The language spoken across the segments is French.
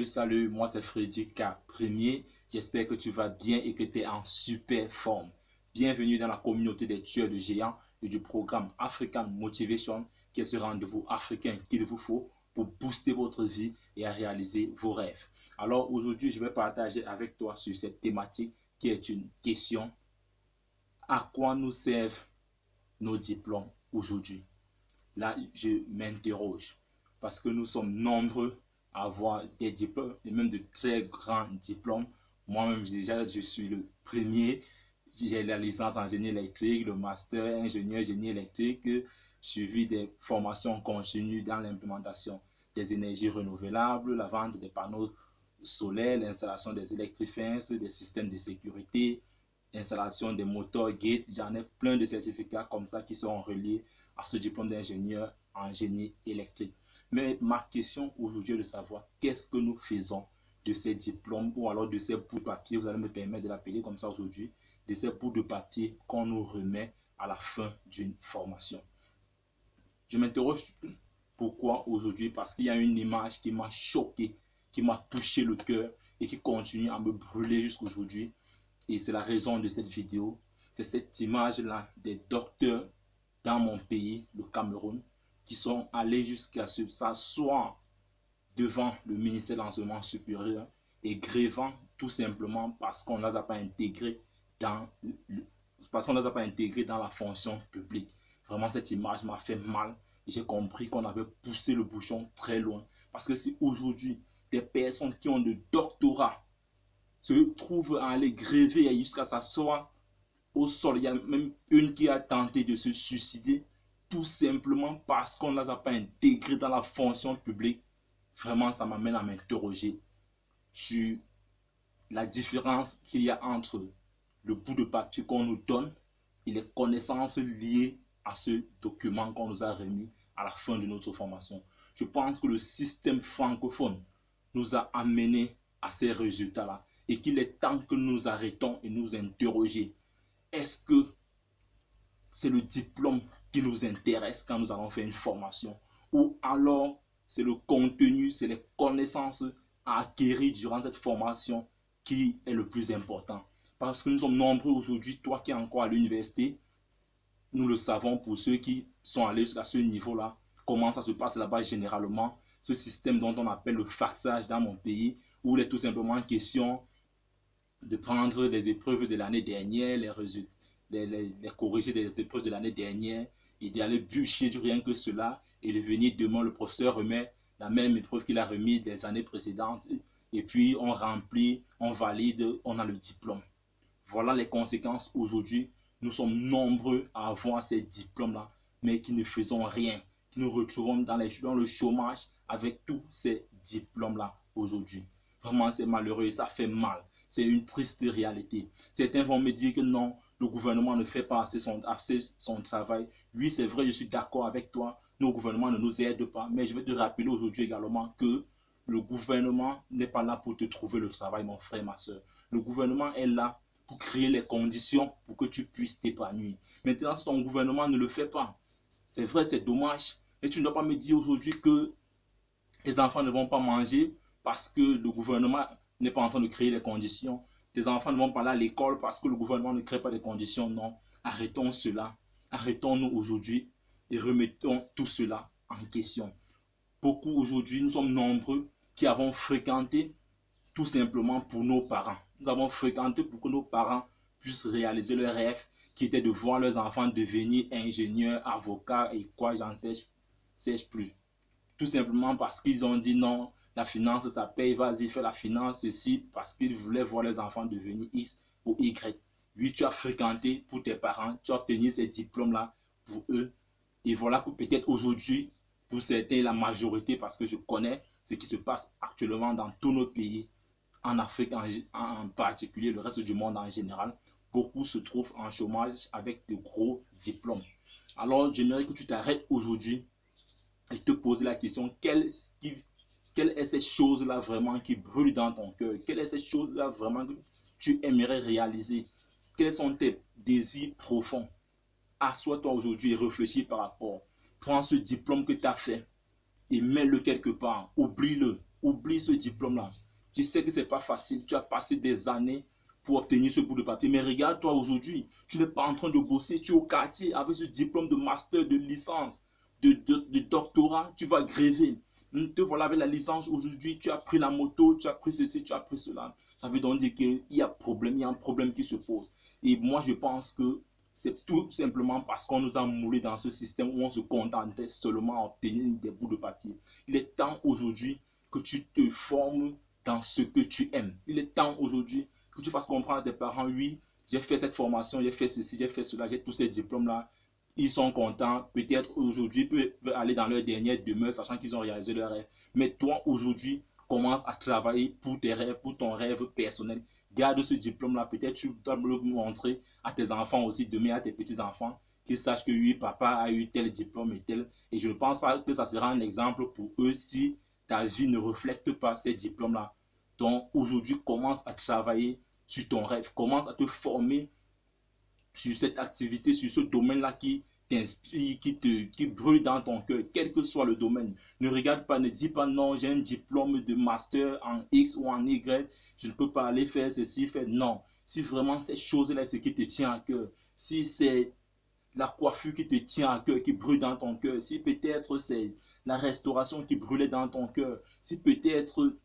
Salut, moi c'est Freddy K. Premier. J'espère que tu vas bien et que tu es en super forme. Bienvenue dans la communauté des tueurs de géants et du programme African Motivation, qui est ce rendez-vous africain qu'il vous faut pour booster votre vie et à réaliser vos rêves. Alors aujourd'hui, je vais partager avec toi sur cette thématique qui est une question. À quoi nous servent nos diplômes aujourd'hui? Là, je m'interroge parce que nous sommes nombreux à avoir des diplômes et même de très grands diplômes. Moi-même, déjà, je suis le premier. J'ai la licence en génie électrique, le master ingénieur génie électrique, suivi des formations continues dans l'implémentation des énergies renouvelables, la vente des panneaux solaires, l'installation des électrifins, des systèmes de sécurité, l'installation des moteurs gate. J'en ai plein de certificats comme ça qui sont reliés à ce diplôme d'ingénieur en génie électrique. Mais ma question aujourd'hui est de savoir qu'est-ce que nous faisons de ces diplômes ou alors de ces bouts de papier, vous allez me permettre de l'appeler comme ça aujourd'hui, de ces bouts de papier qu'on nous remet à la fin d'une formation. Je m'interroge pourquoi aujourd'hui, parce qu'il y a une image qui m'a choqué, qui m'a touché le cœur et qui continue à me brûler jusqu'aujourd'hui. Et c'est la raison de cette vidéo. C'est cette image-là des docteurs dans mon pays, le Cameroun, qui sont allés jusqu'à s'asseoir devant le ministère de l'Enseignement supérieur et grévant tout simplement parce qu'on ne les a pas intégrés dans la fonction publique. Vraiment, cette image m'a fait mal. J'ai compris qu'on avait poussé le bouchon très loin. Parce que si aujourd'hui, des personnes qui ont le doctorat se trouvent à aller gréver jusqu'à s'asseoir au sol, il y a même une qui a tenté de se suicider, tout simplement parce qu'on ne les a pas intégrés dans la fonction publique. Vraiment, ça m'amène à m'interroger sur la différence qu'il y a entre le bout de papier qu'on nous donne et les connaissances liées à ce document qu'on nous a remis à la fin de notre formation. Je pense que le système francophone nous a amenés à ces résultats-là et qu'il est temps que nous arrêtons et nous interroger. Est-ce que c'est le diplôme qui nous intéresse quand nous allons faire une formation, ou alors c'est le contenu, c'est les connaissances à acquérir durant cette formation qui est le plus important? Parce que nous sommes nombreux aujourd'hui, toi qui es encore à l'université, nous le savons pour ceux qui sont allés jusqu'à ce niveau-là, comment ça se passe là-bas généralement, ce système dont on appelle le faxage dans mon pays, où il est tout simplement question de prendre les épreuves de l'année dernière, les résultats, les corriger des épreuves de l'année dernière et d'aller bûcher du rien que cela et de venir demain, le professeur remet la même épreuve qu'il a remise des années précédentes et puis on remplit, on valide, on a le diplôme. Voilà les conséquences aujourd'hui. Nous sommes nombreux à avoir ces diplômes-là, mais qui ne faisons rien, qui nous retrouvons dans le chômage avec tous ces diplômes-là aujourd'hui. Vraiment, c'est malheureux et ça fait mal. C'est une triste réalité. Certains vont me dire que non, le gouvernement ne fait pas assez son travail. Oui, c'est vrai, je suis d'accord avec toi. Nos gouvernements ne nous aident pas. Mais je vais te rappeler aujourd'hui également que le gouvernement n'est pas là pour te trouver le travail, mon frère, ma soeur. Le gouvernement est là pour créer les conditions pour que tu puisses t'épanouir. Maintenant, si ton gouvernement ne le fait pas, c'est vrai, c'est dommage. Mais tu ne dois pas me dire aujourd'hui que tes enfants ne vont pas manger parce que le gouvernement n'est pas en train de créer les conditions. Tes enfants ne vont pas aller à l'école parce que le gouvernement ne crée pas les conditions. Non, arrêtons cela. Arrêtons-nous aujourd'hui et remettons tout cela en question. Beaucoup aujourd'hui, nous sommes nombreux qui avons fréquenté tout simplement pour nos parents. Nous avons fréquenté pour que nos parents puissent réaliser leurs rêves qui était de voir leurs enfants devenir ingénieurs, avocats et quoi, j'en sais plus. Tout simplement parce qu'ils ont dit non, la finance ça paye, vas-y fais la finance, ceci, parce qu'ils voulaient voir leurs enfants devenir X ou Y. Oui, tu as fréquenté pour tes parents, tu as obtenu ces diplômes-là pour eux. Et voilà que peut-être aujourd'hui, pour certains, la majorité, parce que je connais ce qui se passe actuellement dans tous nos pays, en Afrique en particulier, le reste du monde en général, beaucoup se trouvent en chômage avec de gros diplômes. Alors, j'aimerais que tu t'arrêtes aujourd'hui et te poser la question, quelle est cette chose-là vraiment qui brûle dans ton cœur? Quelle est cette chose-là vraiment que tu aimerais réaliser? Quels sont tes désirs profonds? Assois-toi aujourd'hui et réfléchis par rapport. Prends ce diplôme que tu as fait et mets-le quelque part. Oublie-le. oublie ce diplôme-là. Je sais que ce n'est pas facile, tu as passé des années pour obtenir ce bout de papier, mais regarde-toi aujourd'hui, tu n'es pas en train de bosser, tu es au quartier avec ce diplôme de master, de licence, de doctorat, tu vas gréver. Te voilà avec la licence aujourd'hui, tu as pris la moto, tu as pris ceci, tu as pris cela. Ça veut donc dire qu'il y a problème, il y a un problème qui se pose. Et moi, je pense que c'est tout simplement parce qu'on nous a moulé dans ce système où on se contentait seulement à obtenir des bouts de papier. Il est temps aujourd'hui que tu te formes dans ce que tu aimes. Il est temps aujourd'hui que tu fasses comprendre à tes parents, oui, j'ai fait cette formation, j'ai fait ceci, j'ai fait cela, j'ai tous ces diplômes-là. Ils sont contents, peut-être aujourd'hui, ils peuvent aller dans leur dernière demeure, sachant qu'ils ont réalisé leur rêve. Mais toi, aujourd'hui, commence à travailler pour tes rêves, pour ton rêve personnel. Garde ce diplôme-là, peut-être tu dois le montrer à tes enfants aussi, demain à tes petits-enfants, qu'ils sachent que oui, papa a eu tel diplôme et tel. Et je ne pense pas que ça sera un exemple pour eux si ta vie ne reflète pas ces diplômes-là. Donc aujourd'hui, commence à travailler sur ton rêve, commence à te former sur cette activité, sur ce domaine-là qui t'inspire, qui brûle dans ton cœur, quel que soit le domaine. Ne regarde pas, ne dis pas non, j'ai un diplôme de master en X ou en Y, je ne peux pas aller faire ceci, faire non. Si vraiment cette chose-là, c'est ce qui te tient à cœur, si c'est la coiffure qui te tient à cœur, qui brûle dans ton cœur, si peut-être c'est la restauration qui brûlait dans ton cœur, si peut-être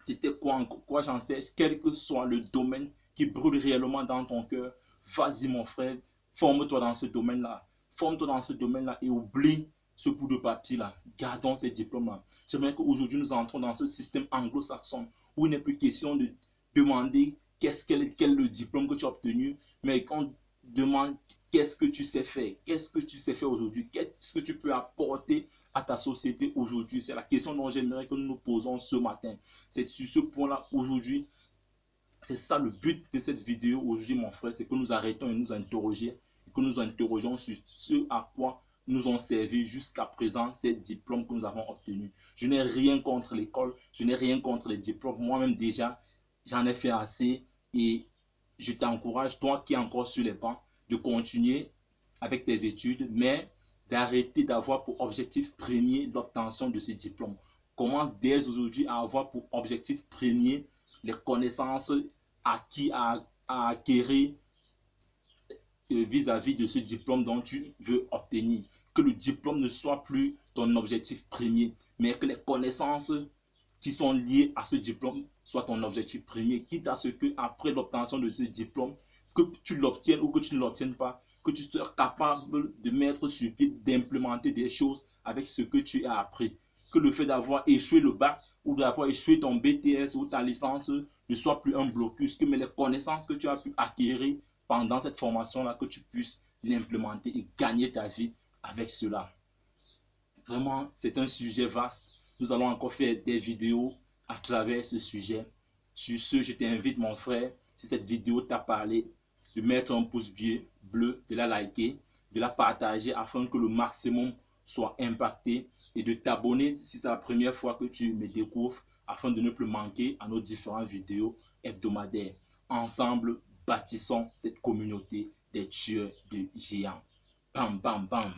c'était quoi j'en sais, quel que soit le domaine qui brûle réellement dans ton cœur, vas-y mon frère, forme-toi dans ce domaine-là. Forme-toi dans ce domaine-là et oublie ce bout de papier-là. Gardons ces diplômes-là. J'aimerais qu'aujourd'hui nous entrons dans ce système anglo-saxon où il n'est plus question de demander quel est le diplôme que tu as obtenu, mais qu'on demande qu'est-ce que tu sais faire, qu'est-ce que tu sais faire aujourd'hui, qu'est-ce que tu peux apporter à ta société aujourd'hui. C'est la question dont j'aimerais que nous nous posons ce matin. C'est sur ce point-là aujourd'hui. C'est ça le but de cette vidéo aujourd'hui, mon frère, c'est que nous arrêtons et nous interroger, et que nous interrogeons sur ce à quoi nous ont servi jusqu'à présent ces diplômes que nous avons obtenus. Je n'ai rien contre l'école, je n'ai rien contre les diplômes. Moi-même déjà, j'en ai fait assez et je t'encourage, toi qui es encore sur les bancs, de continuer avec tes études, mais d'arrêter d'avoir pour objectif premier l'obtention de ces diplômes. Commence dès aujourd'hui à avoir pour objectif premier les connaissances acquises à acquérir vis-à-vis de ce diplôme dont tu veux obtenir. Que le diplôme ne soit plus ton objectif premier, mais que les connaissances qui sont liées à ce diplôme soient ton objectif premier, quitte à ce que après l'obtention de ce diplôme, que tu l'obtiennes ou que tu ne l'obtiennes pas, que tu sois capable de mettre sur pied, d'implémenter des choses avec ce que tu as appris. Que le fait d'avoir échoué le bac ou d'avoir échoué ton BTS ou ta licence ne soit plus un blocus, mais les connaissances que tu as pu acquérir pendant cette formation-là, que tu puisses l'implémenter et gagner ta vie avec cela. Vraiment, c'est un sujet vaste. Nous allons encore faire des vidéos à travers ce sujet. Sur ce, je t'invite, mon frère, si cette vidéo t'a parlé, de mettre un pouce bleu, de la liker, de la partager afin que le maximum soit impacté et de t'abonner si c'est la première fois que tu me découvres afin de ne plus manquer à nos différentes vidéos hebdomadaires. Ensemble, bâtissons cette communauté des tueurs de géants. Bam, bam, bam.